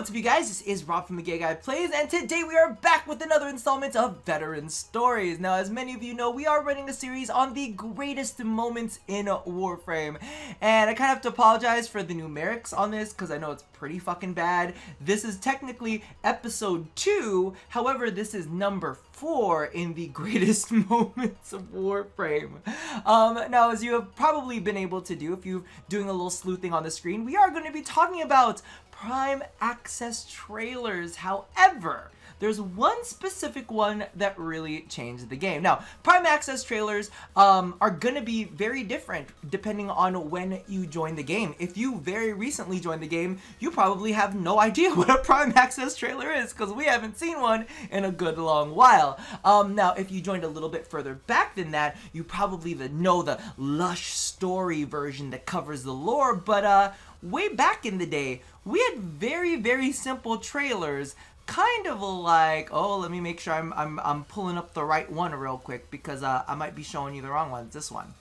what's up you guys, this is Rob from the Gay Guy Plays, and today we are back with another installment of Veteran Stories. Now, as many of you know, we are running a series on the greatest moments in Warframe, and I kind of have to apologize for the numerics on this, because I know it's pretty fucking bad. This is technically episode 2, however, this is number 4 in the greatest moments of Warframe. Now, as you have probably been able to do, if you're doing a little sleuthing on the screen, we are going to be talking about Prime Access trailers. However, there's one specific one that really changed the game. Now, Prime Access trailers are going to be very different depending on when you join the game. If you very recently joined the game, you probably have no idea what a Prime Access trailer is, because we haven't seen one in a good long while. Now, if you joined a little bit further back than that, you probably know the lush story version that covers the lore, but way back in the day, we had very simple trailers, kind of like, oh, let me make sure I'm pulling up the right one real quick, because I might be showing you the wrong one. It's this one.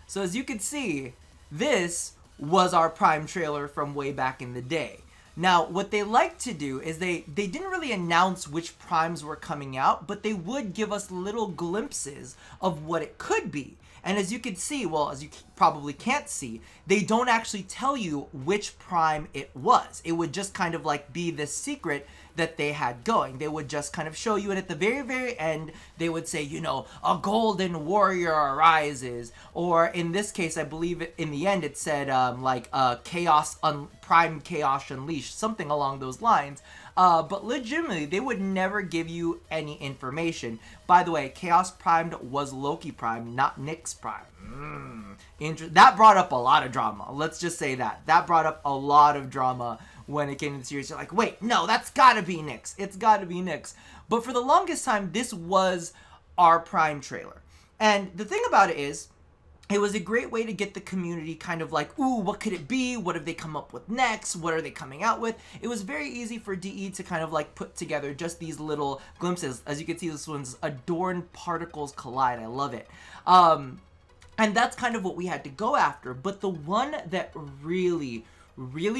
So as you can see, this was our Prime trailer from way back in the day. Now, what they like to do is they didn't really announce which primes were coming out, but they would give us little glimpses of what it could be. And as you can see, well, as you probably can't see, they don't actually tell you which prime it was. It would just kind of like be this secret that they had going. They would just kind of show you, and at the very end, they would say, you know, a golden warrior arises. Or in this case, I believe in the end, it said like Prime Chaos Unleashed, something along those lines. But legitimately, they would never give you any information. By the way, Chaos Primed was Loki Prime, not Nyx Prime. That brought up a lot of drama. Let's just say that. That brought up a lot of drama when it came to the series. You're like, wait, no, that's gotta be Nyx. It's gotta be Nyx. But for the longest time, this was our Prime trailer. And the thing about it is, it was a great way to get the community kind of like, ooh, what could it be? What have they come up with next? What are they coming out with? It was very easy for DE to kind of like put together just these little glimpses. As you can see, this one's Adorned Particles Collide. I love it. And that's kind of what we had to go after. But the one that really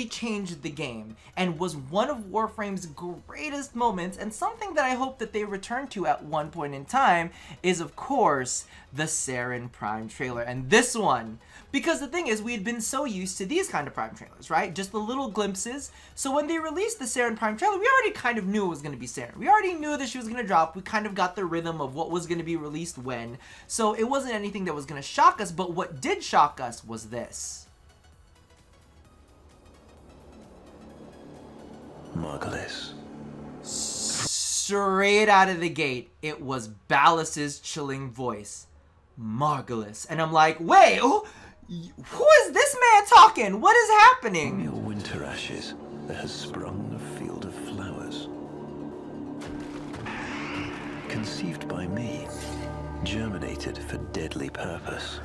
changed the game and was one of Warframe's greatest moments, and something that I hope that they return to at one point in time, is of course the SANDR Prime trailer. And this one, because the thing is, we had been so used to these kind of Prime trailers, right? Just the little glimpses. So when they released the SANDR Prime trailer, we already kind of knew it was going to be SANDR. We already knew that she was going to drop. We kind of got the rhythm of what was going to be released when. So it wasn't anything that was going to shock us, but what did shock us was this. Margulis. Straight out of the gate, it was Ballas's chilling voice. Margulis. And I'm like, wait, who is this man talking? What is happening? From your winter ashes, there has sprung a field of flowers. Conceived by me, germinated for deadly purpose.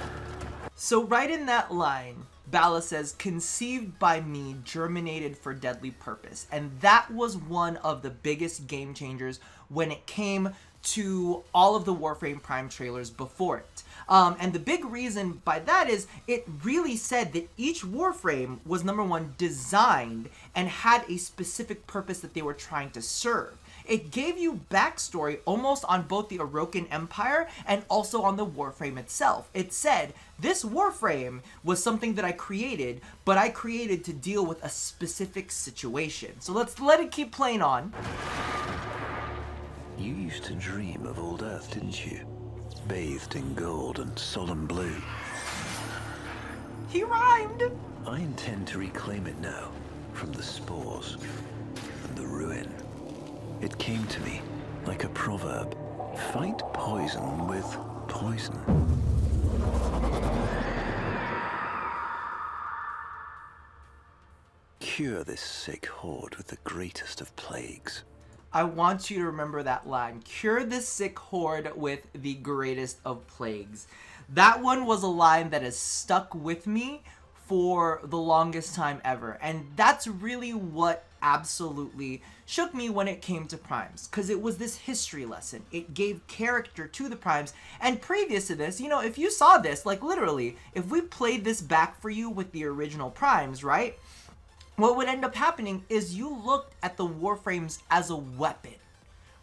So right in that line, Ballas says, conceived by me, germinated for deadly purpose. And that was one of the biggest game changers when it came to all of the Warframe Prime trailers before it. And the big reason by that is it really said that each Warframe was, number one, designed and had a specific purpose that they were trying to serve. It gave you backstory almost on both the Orokin Empire and also on the Warframe itself. It said, this Warframe was something that I created, but I created to deal with a specific situation. So let's let it keep playing on. You used to dream of old Earth, didn't you? Bathed in gold and solemn blue. He rhymed! I intend to reclaim it now, from the spores and the ruin. It came to me like a proverb. Fight poison with poison. Cure this sick horde with the greatest of plagues. I want you to remember that line. Cure this sick horde with the greatest of plagues. That one was a line that has stuck with me for the longest time ever. And that's really what absolutely shook me when it came to primes, because it was this history lesson. It gave character to the primes. And previous to this, you know, if you saw this, like literally, if we played this back for you with the original primes, right? what would end up happening is you looked at the Warframes as a weapon,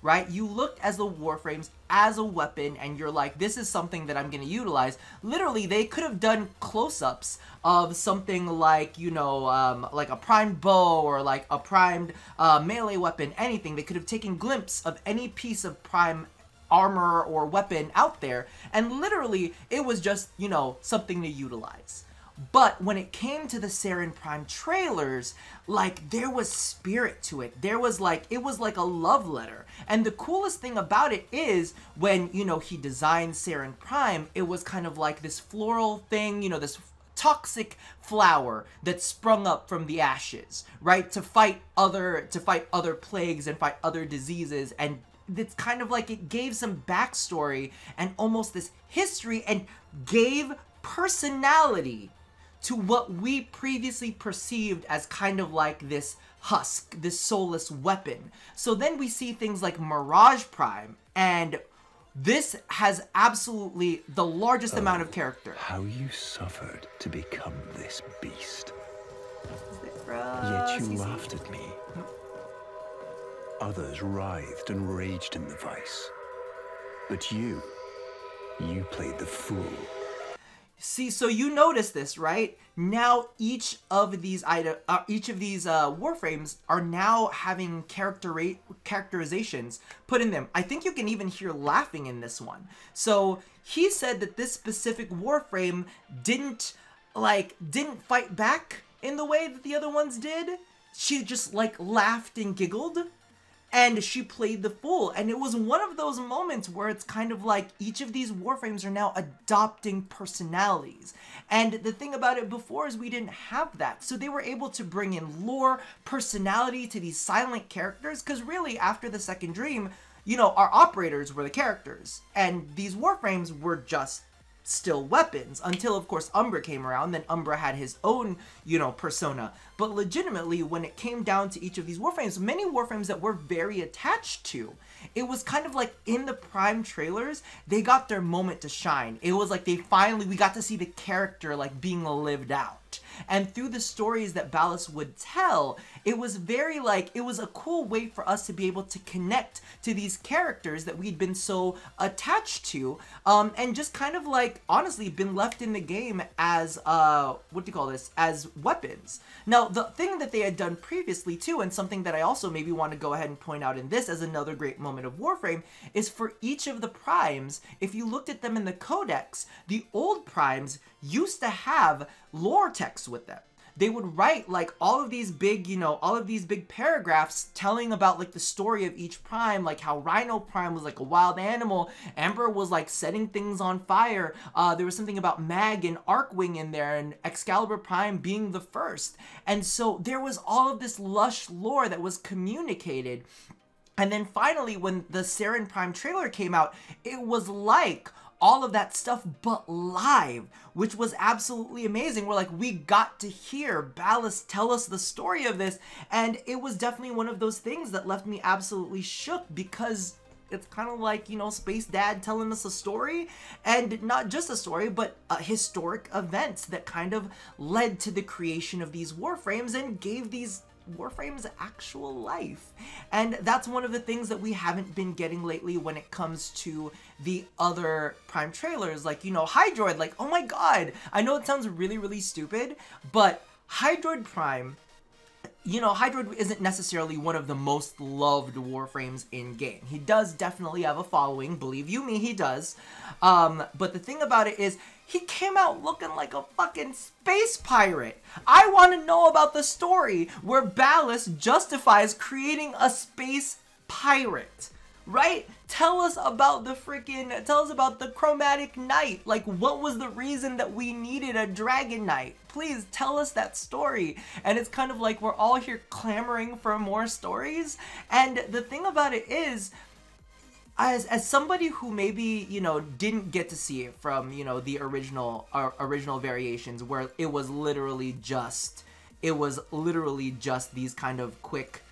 right? You looked as the Warframes as a weapon, and you're like, this is something that I'm going to utilize. Literally, they could have done close-ups of something like, you know, like a primed bow or like a primed melee weapon, anything. They could have taken glimpse of any piece of prime armor or weapon out there, and literally, it was just, you know, something to utilize. But when it came to the Saren Prime trailers, like, there was spirit to it. There was like, it was like a love letter. And the coolest thing about it is when, you know, he designed Saren Prime, it was kind of like this floral thing, you know, this toxic flower that sprung up from the ashes, right? To fight other plagues and fight other diseases. And it's kind of like it gave some backstory and almost this history and gave personality to what we previously perceived as kind of like this husk, this soulless weapon. So then we see things like Mirage Prime, and this has absolutely the largest amount of character. How you suffered to become this beast. Yet Yet you laughed at me. Others writhed and raged in the vice. But you played the fool. See, so you notice this, right? Now each of these Warframes are now having characterizations put in them. I think you can even hear laughing in this one. So he said that this specific Warframe didn't fight back in the way that the other ones did. She just like laughed and giggled. And she played the fool. And it was one of those moments where it's kind of like each of these Warframes are now adopting personalities. And the thing about it before is we didn't have that. So they were able to bring in lore, personality to these silent characters. Because really, after the second dream, you know, our operators were the characters. And these Warframes were just still weapons until, of course, Umbra came around. Then Umbra had his own, you know, persona. But legitimately, when it came down to each of these Warframes, many Warframes that we're very attached to, it was kind of like in the Prime trailers, they got their moment to shine. It was like we got to see the character like being lived out. And through the stories that Ballas would tell, it was very like, it was a cool way for us to be able to connect to these characters that we'd been so attached to, and just kind of like, honestly, been left in the game as, as weapons. Now, the thing that they had done previously too, and something that I also maybe want to go ahead and point out in this as another great moment of Warframe, is for each of the Primes, if you looked at them in the Codex, the old Primes used to have lore text with them. They would write like all of these big, you know, all of these big paragraphs telling about like the story of each Prime, like how Rhino Prime was like a wild animal, Ember was like setting things on fire, there was something about Mag and Arcwing in there, and Excalibur Prime being the first. And so there was all of this lush lore that was communicated. And then finally, when the Saren Prime trailer came out, it was like all of that stuff but live, which was absolutely amazing. We're like, we got to hear Ballas tell us the story of this, and it was definitely one of those things that left me absolutely shook, because it's kind of like, you know, Space Dad telling us a story, and not just a story, but historic events that kind of led to the creation of these Warframes and gave these Warframe's actual life. And that's one of the things that we haven't been getting lately when it comes to the other Prime trailers. Like, you know, Hydroid, like, oh my god, I know it sounds really, really stupid, but Hydroid Prime, you know, Hydroid isn't necessarily one of the most loved Warframes in game. He does definitely have a following, believe you me, he does. But the thing about it is, he came out looking like a fucking space pirate. I want to know about the story where Ballas justifies creating a space pirate, right? Tell us about the Chromatic Knight. Like, what was the reason that we needed a Dragon Knight? Please tell us that story. And it's kind of like we're all here clamoring for more stories. And the thing about it is, as somebody who maybe, you know, didn't get to see it from, you know, the original variations, where it was literally just these kind of quick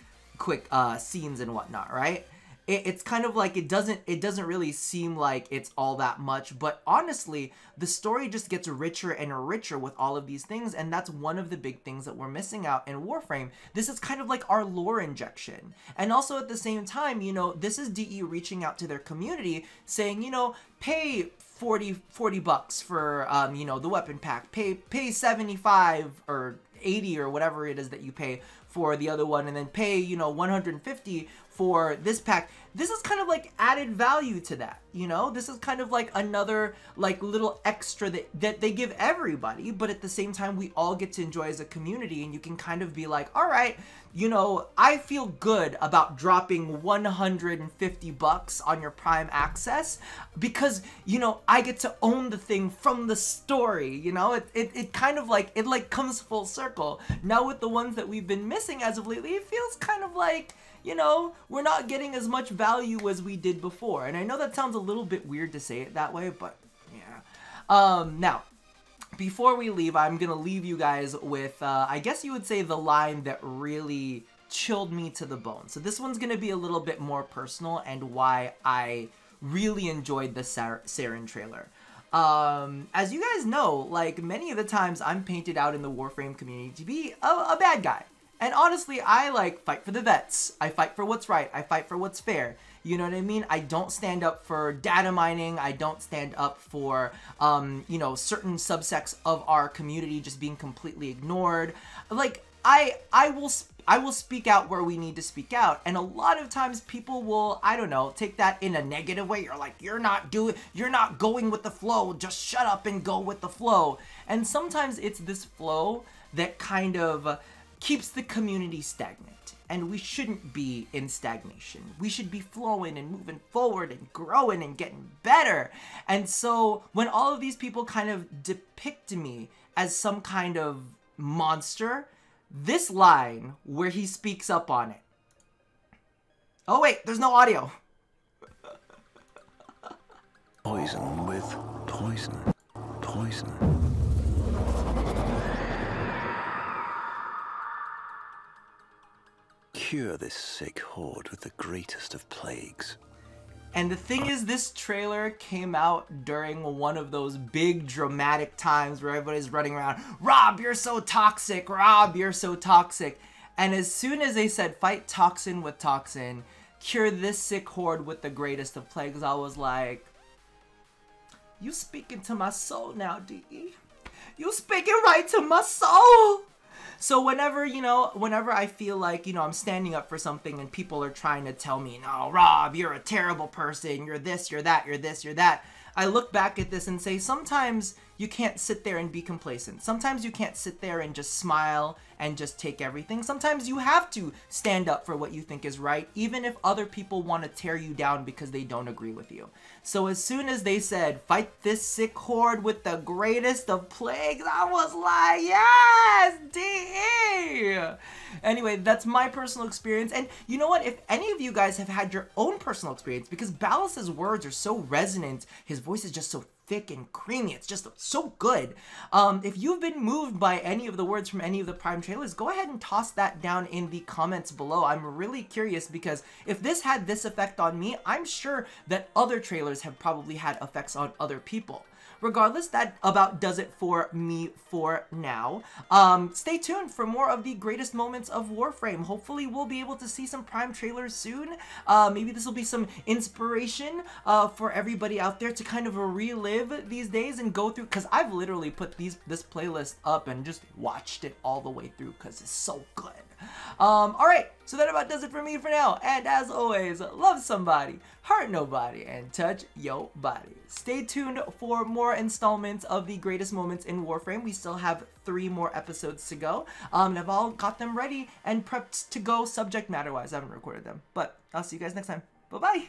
scenes and whatnot, right? it's kind of like it doesn't really seem like it's all that much, but honestly, the story just gets richer and richer with all of these things, and that's one of the big things that we're missing out in Warframe. This is kind of like our lore injection. And also at the same time, you know, this is DE reaching out to their community saying, you know, pay 40 bucks for you know, the weapon pack, pay 75 or 80 or whatever it is that you pay for the other one, and then pay, you know, 150 for this pack. This is kind of like added value to that, you know? This is kind of like another like little extra that they give everybody, but at the same time we all get to enjoy as a community, and you can kind of be like, all right, you know, I feel good about dropping 150 bucks on your Prime access because, you know, I get to own the thing from the story, you know? It kind of like, it like comes full circle. Now with the ones that we've been missing as of lately, it feels kind of like, you know, we're not getting as much value as we did before. And I know that sounds a little bit weird to say it that way, but yeah. Now, before we leave, I'm gonna leave you guys with, I guess you would say, the line that really chilled me to the bone. So this one's gonna be a little bit more personal and why I really enjoyed the SANDR trailer. As you guys know, like many of the times I'm painted out in the Warframe community to be a bad guy. And honestly, I like fight for the vets. I fight for what's right. I fight for what's fair. You know what I mean? I don't stand up for data mining. I don't stand up for, you know, certain subsects of our community just being completely ignored. Like, I will speak out where we need to speak out. And a lot of times people will, I don't know, take that in a negative way. You're like, you're not going with the flow. Just shut up and go with the flow. And sometimes it's this flow that kind of keeps the community stagnant, and we shouldn't be in stagnation. We should be flowing and moving forward and growing and getting better. And so when all of these people kind of depict me as some kind of monster, this line where he speaks up on it. Oh wait, there's no audio. Poison with poison. Poison. Cure this sick horde with the greatest of plagues. And the thing is, this trailer came out during one of those big dramatic times where everybody's running around, Rob, you're so toxic, Rob, you're so toxic. And as soon as they said, fight toxin with toxin, cure this sick horde with the greatest of plagues, I was like, you speaking to my soul now, DE. You speaking right to my soul. So whenever, you know, whenever I feel like, you know, I'm standing up for something and people are trying to tell me, no, Rob, you're a terrible person, you're this, you're that, you're this, you're that, I look back at this and say, sometimes you can't sit there and be complacent. Sometimes you can't sit there and just smile and just take everything. Sometimes you have to stand up for what you think is right, even if other people want to tear you down because they don't agree with you. So as soon as they said, fight this sick horde with the greatest of plagues, I was like, yes, DE! Anyway, that's my personal experience. And you know what? If any of you guys have had your own personal experience, because Ballas's words are so resonant, his voice is just so thick and creamy, it's just so good. If you've been moved by any of the words from any of the Prime trailers, go ahead and toss that down in the comments below. I'm really curious, because if this had this effect on me, I'm sure that other trailers have probably had effects on other people. Regardless, that about does it for me for now. Stay tuned for more of the greatest moments of Warframe. Hopefully we'll be able to see some Prime trailers soon. Maybe this will be some inspiration for everybody out there to kind of relive these days and go through, because I've literally put this playlist up and just watched it all the way through because it's so good. Alright, so that about does it for me for now. And as always, love somebody, hurt nobody, and touch yo body. Stay tuned for more installments of the greatest moments in Warframe. We still have 3 more episodes to go. And I've all got them ready and prepped to go subject matter wise. I haven't recorded them, but I'll see you guys next time. Bye-bye.